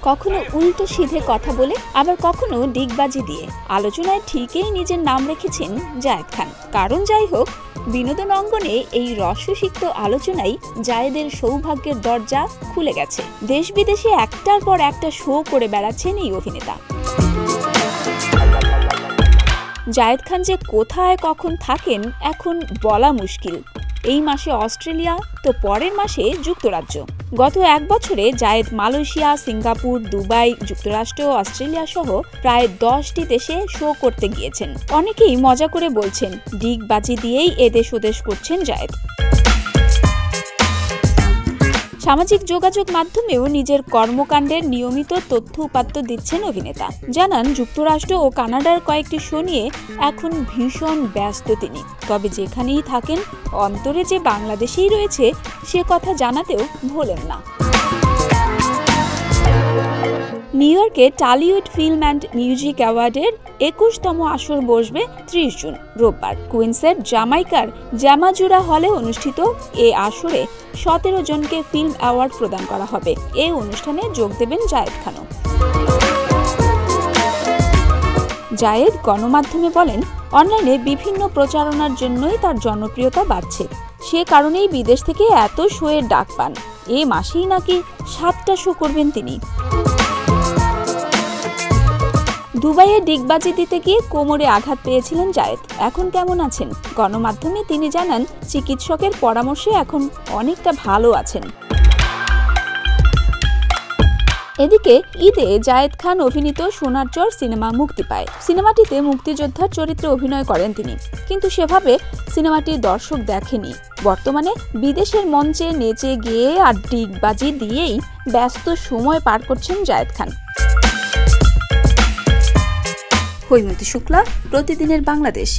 কখনো উল্টো সিধে কথা বলে আবার কখনো ডিগবাজি দিয়ে আলোচনায় ঠিকই নিজের নাম রেখেছেন জায়েদ খান। কারণ যাই হোক, বিনোদন অঙ্গনে এই রসসিক্ত আলোচনায় জায়েদের সৌভাগ্যের দরজা খুলে গেছে। দেশ বিদেশে একটার পর একটা শো করে বেড়াচ্ছেন এই অভিনেতা। জায়েদ খান যে কোথায় কখন থাকেন এখন বলা মুশকিল। এই মাসে অস্ট্রেলিয়া তো পরের মাসে যুক্তরাজ্য। গত এক বছরে জায়েদ মালয়েশিয়া, সিঙ্গাপুর, দুবাই, যুক্তরাষ্ট্র, অস্ট্রেলিয়া সহ প্রায় 10টি দেশে শো করতে গিয়েছেন। অনেকেই মজা করে বলছেন ডিগবাজি দিয়েই এদেশ ওদেশ করছেন জায়েদ। সামাজিক যোগাযোগ মাধ্যমেও নিজের কর্মকাণ্ডের নিয়মিত তথ্য উপাত্ত দিচ্ছেন অভিনেতা। জানান যুক্তরাষ্ট্র ও কানাডার কয়েকটি শো নিয়ে এখন ভীষণ ব্যস্ত তিনি। তবে যেখানেই থাকেন অন্তরে যে বাংলাদেশেই রয়েছে সে কথা জানাতেও ভোলেন না। নিউ ইয়র্কে টলিউড ফিল্ম অ্যান্ড মিউজিক অ্যাওয়ার্ডের 21তম আসর বসবে 30 জুন রোববার কুইন্সের জামাইকার জামাজুরা হলে অনুষ্ঠিত এ আসরে 17 জনকে ফিল্ম অ্যাওয়ার্ড প্রদান করা হবে। এই অনুষ্ঠানে যোগ দেবেন জায়েদ খানও। জায়েদ গণমাধ্যমে বলেন, অনলাইনে বিভিন্ন প্রচারণার জন্যই তার জনপ্রিয়তা বাড়ছে। সে কারণেই বিদেশ থেকে এত শোয়ের ডাক পান। এ মাসেই নাকি 7টা শো করবেন তিনি। দুবাইয়ে ডিগবাজি দিতে গিয়ে কোমরে আঘাত পেয়েছিলেন জায়েদ। এখন কেমন আছেন? গণমাধ্যমে তিনি জানান, চিকিৎসকের পরামর্শে এখন অনেকটা ভালো আছেন। এদিকে ঈদে জায়েদ খান অভিনীত সোনার চর সিনেমা মুক্তি পায়। সিনেমাটিতে মুক্তিযোদ্ধার চরিত্রে অভিনয় করেন তিনি, কিন্তু সেভাবে সিনেমাটি দর্শক দেখেনি। বর্তমানে বিদেশের মঞ্চে নেচে গিয়ে আর ডিগবাজি দিয়েই ব্যস্ত সময় পার করছেন জায়েদ খান। হৈমন্তী শুক্লা, প্রতিদিনের বাংলাদেশ।